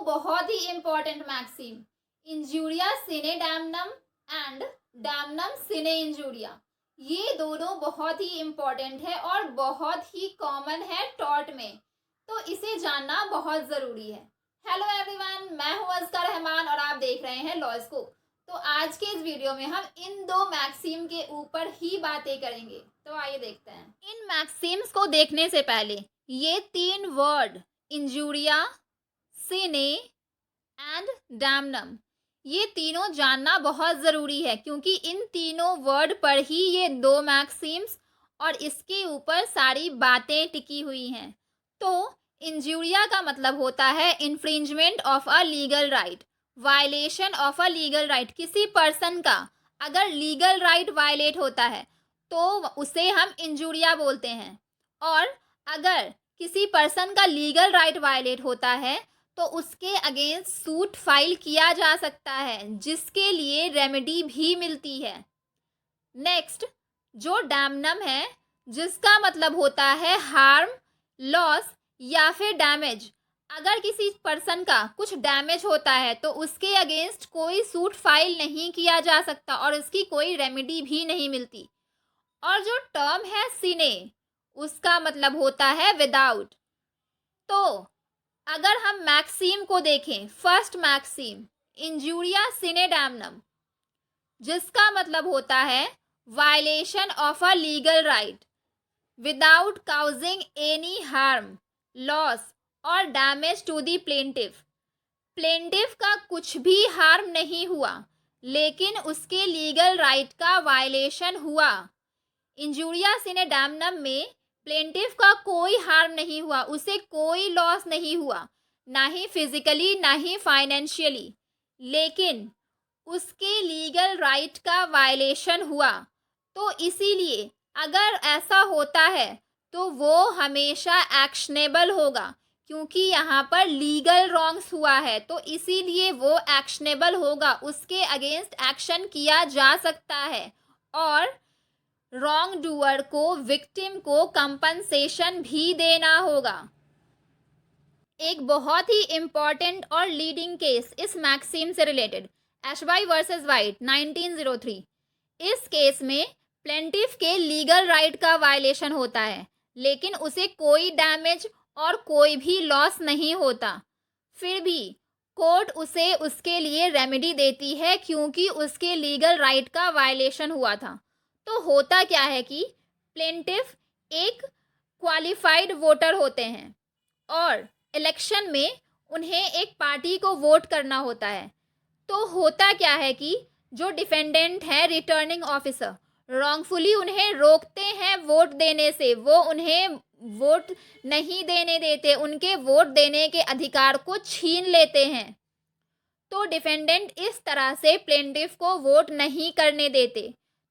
बहुत ही important maxim, injuria sine damnum and damnum sine injuria. ये दोनों बहुत ही इंपॉर्टेंट है और बहुत ही कॉमन है टॉर्ट में, तो इसे जानना बहुत ज़रूरी है। हेलो एवरीवन, मैं हूं अज़का रहमान और आप देख रहे हैं लॉ स्कूप। तो आज के इस वीडियो में हम इन दो मैक्सिम के ऊपर ही बातें करेंगे। तो आइए देखते हैं। इन मैक्सिम्स को देखने से पहले ये तीन word injuria, cine and damnum, ये तीनों जानना बहुत ज़रूरी है क्योंकि इन तीनों वर्ड पर ही ये दो मैक्सिम्स और इसके ऊपर सारी बातें टिकी हुई हैं। तो इंजूरिया का मतलब होता है infringement of a legal right, violation of a legal right. किसी पर्सन का अगर लीगल राइट वायलेट होता है तो उसे हम इंजूरिया बोलते हैं, और अगर किसी पर्सन का लीगल राइट वायलेट होता है तो उसके अगेंस्ट सूट फाइल किया जा सकता है, जिसके लिए रेमेडी भी मिलती है। नेक्स्ट, जो डैमनम है, जिसका मतलब होता है हार्म, लॉस या फिर डैमेज। अगर किसी पर्सन का कुछ डैमेज होता है तो उसके अगेंस्ट कोई सूट फाइल नहीं किया जा सकता और उसकी कोई रेमेडी भी नहीं मिलती। और जो टर्म है सिने, उसका मतलब होता है विदाउट। तो अगर हम मैक्सिम को देखें, first maxim injuria sine damnum, जिसका मतलब होता है violation of a legal right without causing any harm, loss और damage to the plaintiff. Plaintiff का कुछ भी हार्म नहीं हुआ लेकिन उसके लीगल राइट का वायलेशन हुआ। इंजूरिया सिने डैमनम में प्लेंटिफ का कोई हार्म नहीं हुआ, उसे कोई लॉस नहीं हुआ, ना ही फिजिकली ना ही फाइनेंशियली, लेकिन उसके लीगल राइट का वायलेशन हुआ। तो इसीलिए अगर ऐसा होता है तो वो हमेशा एक्शनेबल होगा, क्योंकि यहाँ पर लीगल रॉन्ग्स हुआ है तो इसीलिए वो एक्शनेबल होगा, उसके अगेंस्ट एक्शन किया जा सकता है और रॉन्ग डूअर को, विक्टिम को कंपनसेशन भी देना होगा। एक बहुत ही इंपॉर्टेंट और लीडिंग केस इस मैक्सिम से रिलेटेड, एशबाई वर्सेस वाइट 1903। इस केस में प्लेंटिफ के लीगल राइट का वायलेशन होता है लेकिन उसे कोई डैमेज और कोई भी लॉस नहीं होता, फिर भी कोर्ट उसे उसके लिए रेमेडी देती है क्योंकि उसके लीगल राइट का वायलेशन हुआ था। तो होता क्या है कि प्लेंटिफ एक क्वालिफाइड वोटर होते हैं और इलेक्शन में उन्हें एक पार्टी को वोट करना होता है। तो होता क्या है कि जो डिफेंडेंट है, रिटर्निंग ऑफिसर, रॉन्गफुली उन्हें रोकते हैं वोट देने से, वो उन्हें वोट नहीं देने देते, उनके वोट देने के अधिकार को छीन लेते हैं। तो डिफेंडेंट इस तरह से प्लेंटिफ को वोट नहीं करने देते।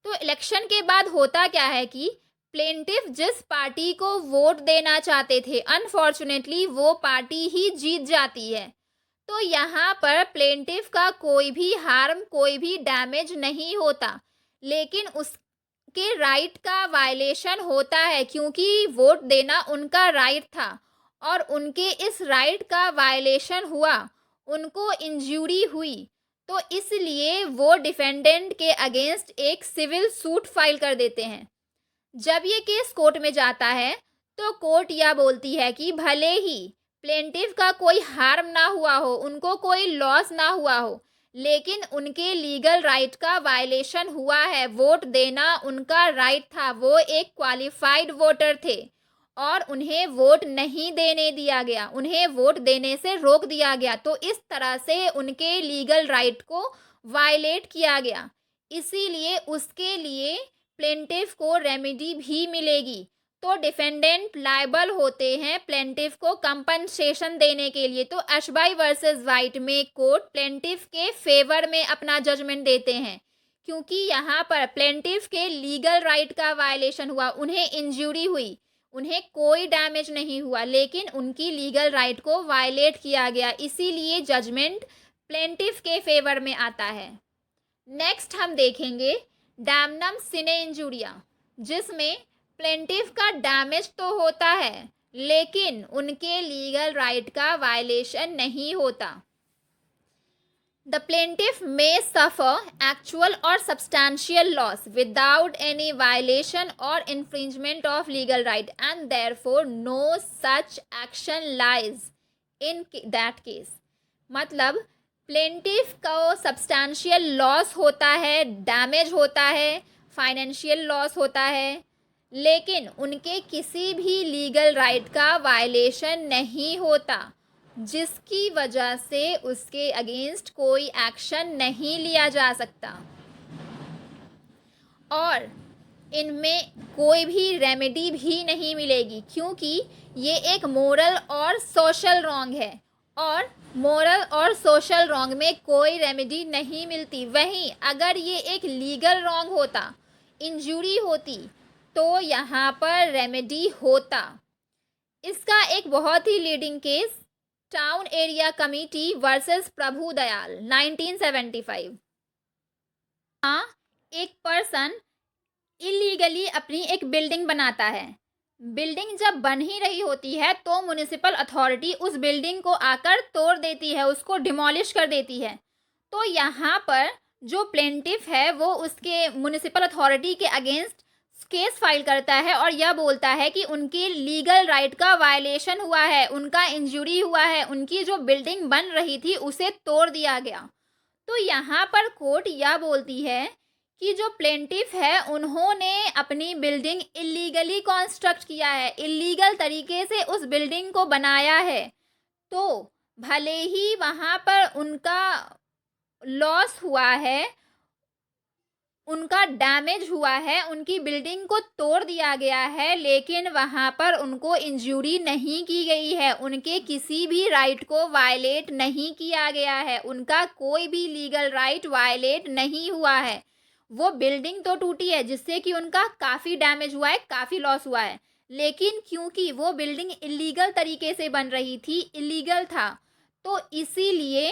तो इलेक्शन के बाद होता क्या है कि प्लेंटिफ जिस पार्टी को वोट देना चाहते थे, अनफॉर्चुनेटली वो पार्टी ही जीत जाती है। तो यहाँ पर प्लेंटिफ का कोई भी हार्म, कोई भी डैमेज नहीं होता, लेकिन उसके राइट का वायलेशन होता है क्योंकि वोट देना उनका राइट था और उनके इस राइट का वायलेशन हुआ, उनको इंजरी हुई। तो इसलिए वो डिफेंडेंट के अगेंस्ट एक सिविल सूट फाइल कर देते हैं। जब ये केस कोर्ट में जाता है तो कोर्ट यह बोलती है कि भले ही प्लेंटिफ का कोई हार्म ना हुआ हो, उनको कोई लॉस ना हुआ हो, लेकिन उनके लीगल राइट का वायलेशन हुआ है। वोट देना उनका राइट था, वो एक क्वालिफाइड वोटर थे और उन्हें वोट नहीं देने दिया गया, उन्हें वोट देने से रोक दिया गया। तो इस तरह से उनके लीगल राइट को वायलेट किया गया, इसीलिए उसके लिए प्लेंटिफ को रेमेडी भी मिलेगी। तो डिफेंडेंट लायबल होते हैं प्लेंटिफ को कंपनसेशन देने के लिए। तो एशबाई वर्सेस वाइट में कोर्ट प्लेंटिफ के फेवर में अपना जजमेंट देते हैं क्योंकि यहाँ पर प्लेंटिफ के लीगल राइट का वायलेशन हुआ, उन्हें इंजरी हुई, उन्हें कोई डैमेज नहीं हुआ, लेकिन उनकी लीगल राइट को वायलेट किया गया, इसीलिए जजमेंट प्लेंटिफ के फेवर में आता है। नेक्स्ट हम देखेंगे डैमनम सिने इंजूरिया, जिसमें प्लेंटिफ का डैमेज तो होता है लेकिन उनके लीगल राइट का वायलेशन नहीं होता। The plaintiff may suffer actual or substantial loss without any violation or infringement of legal right, and therefore no such action lies in that case. मतलब प्लेंटिफ को सब्सटैंशियल लॉस होता है, damage होता है, financial loss होता है, लेकिन उनके किसी भी लीगल राइट का वायलेशन नहीं होता, जिसकी वजह से उसके अगेंस्ट कोई एक्शन नहीं लिया जा सकता और इनमें कोई भी रेमेडी भी नहीं मिलेगी, क्योंकि ये एक मोरल और सोशल रॉन्ग है और मोरल और सोशल रॉन्ग में कोई रेमेडी नहीं मिलती। वहीं अगर ये एक लीगल रॉन्ग होता, इंजरी होती, तो यहाँ पर रेमेडी होता। इसका एक बहुत ही leading case town area committee versus Prabhu Dayal 1975। हाँ, एक पर्सन इलीगली अपनी एक बिल्डिंग बनाता है। बिल्डिंग जब बन ही रही होती है तो म्युनिसिपल अथॉरिटी उस बिल्डिंग को आकर तोड़ देती है, उसको डिमोलिश कर देती है। तो यहाँ पर जो प्लेंटिफ है वो उसके म्युनिसिपल अथॉरिटी के अगेंस्ट केस फाइल करता है और यह बोलता है कि उनकी लीगल राइट का वायलेशन हुआ है, उनका इंजरी हुआ है, उनकी जो बिल्डिंग बन रही थी उसे तोड़ दिया गया। तो यहाँ पर कोर्ट यह बोलती है कि जो प्लेंटिफ है उन्होंने अपनी बिल्डिंग इलीगली कॉन्स्ट्रक्ट किया है, इलीगल तरीके से उस बिल्डिंग को बनाया है। तो भले ही वहाँ पर उनका लॉस हुआ है, उनका डैमेज हुआ है, उनकी बिल्डिंग को तोड़ दिया गया है, लेकिन वहाँ पर उनको इंजरी नहीं की गई है, उनके किसी भी राइट को वायलेट नहीं किया गया है, उनका कोई भी लीगल राइट वायलेट नहीं हुआ है। वो बिल्डिंग तो टूटी है जिससे कि उनका काफ़ी डैमेज हुआ है, काफ़ी लॉस हुआ है, लेकिन क्योंकि वो बिल्डिंग इलीगल तरीके से बन रही थी, इलीगल था, तो इसीलिए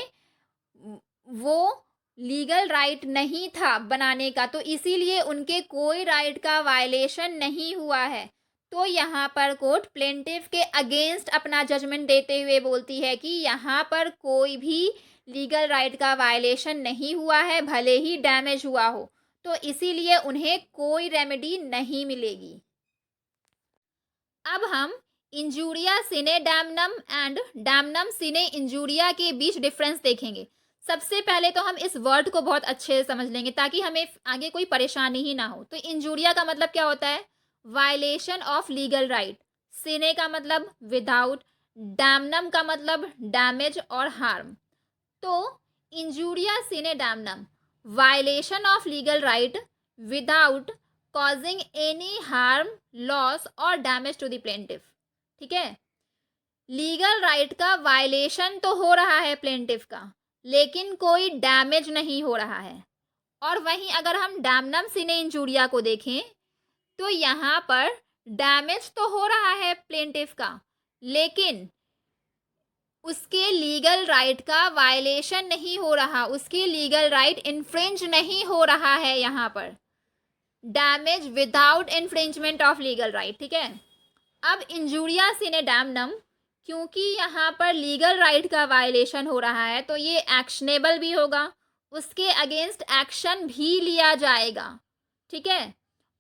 वो लीगल राइट नहीं था बनाने का, तो इसीलिए उनके कोई राइट का वायलेशन नहीं हुआ है। तो यहाँ पर कोर्ट प्लेंटिफ के अगेंस्ट अपना जजमेंट देते हुए बोलती है कि यहाँ पर कोई भी लीगल राइट का वायलेशन नहीं हुआ है, भले ही डैमेज हुआ हो, तो इसीलिए उन्हें कोई रेमेडी नहीं मिलेगी। अब हम injuria sine damnum and damnum sine injuria के बीच डिफरेंस देखेंगे। सबसे पहले तो हम इस वर्ड को बहुत अच्छे से समझ लेंगे ताकि हमें आगे कोई परेशानी ही ना हो। तो इंजूरिया का मतलब क्या होता है? Violation of legal right. Sine का मतलब विदाउट, डैमनम का मतलब डैमेज और हार्म। तो injuria sine damnum, violation of legal right without causing any harm, loss और डैमेज टू द प्लेंटिफ। ठीक है, लीगल राइट का वायलेशन तो हो रहा है प्लेंटिफ का, लेकिन कोई डैमेज नहीं हो रहा है। और वहीं अगर हम डैमनम सिने इंजूरिया को देखें तो यहाँ पर डैमेज तो हो रहा है प्लेंटिफ का, लेकिन उसके लीगल राइट का वायलेशन नहीं हो रहा, उसकी लीगल राइट इन्फ्रिंज नहीं हो रहा है। यहाँ पर damage without infringement of legal right. ठीक है, अब इंजूरिया सिने डैमनम, क्योंकि यहाँ पर लीगल राइट का वायलेशन हो रहा है तो ये एक्शनेबल भी होगा, उसके अगेंस्ट एक्शन भी लिया जाएगा। ठीक है,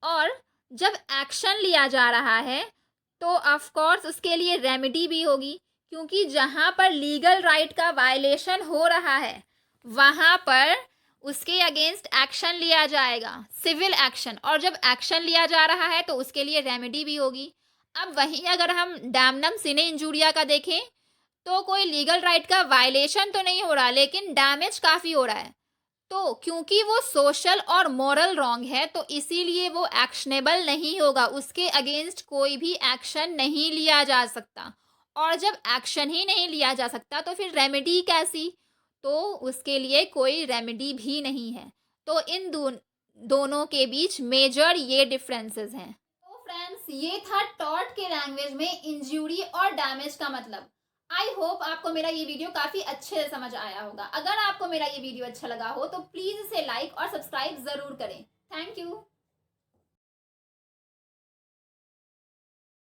और जब एक्शन लिया जा रहा है तो ऑफ कोर्स उसके लिए रेमेडी भी होगी, क्योंकि जहाँ पर लीगल राइट का वायलेशन हो रहा है वहाँ पर उसके अगेंस्ट एक्शन लिया जाएगा, सिविल एक्शन, और जब एक्शन लिया जा रहा है तो उसके लिए रेमेडी भी होगी। अब वहीं अगर हम डैमनम सिने इंजूरिया का देखें तो कोई लीगल राइट का वायलेशन तो नहीं हो रहा, लेकिन डैमेज काफ़ी हो रहा है। तो क्योंकि वो सोशल और मॉरल रॉन्ग है तो इसीलिए वो एक्शनेबल नहीं होगा, उसके अगेंस्ट कोई भी एक्शन नहीं लिया जा सकता। और जब एक्शन ही नहीं लिया जा सकता तो फिर रेमेडी कैसी? तो उसके लिए कोई रेमेडी भी नहीं है। तो इन दोनों के बीच मेजर ये डिफरेंसेस हैं। तो फ्रेंड्स, ये था टॉर्ट के लैंग्वेज में इंजरी और डैमेज का मतलब। आई होप आपको मेरा ये वीडियो काफ़ी अच्छे से समझ आया होगा। अगर आपको मेरा ये वीडियो अच्छा लगा हो तो प्लीज़ इसे लाइक और सब्सक्राइब ज़रूर करें। Thank you.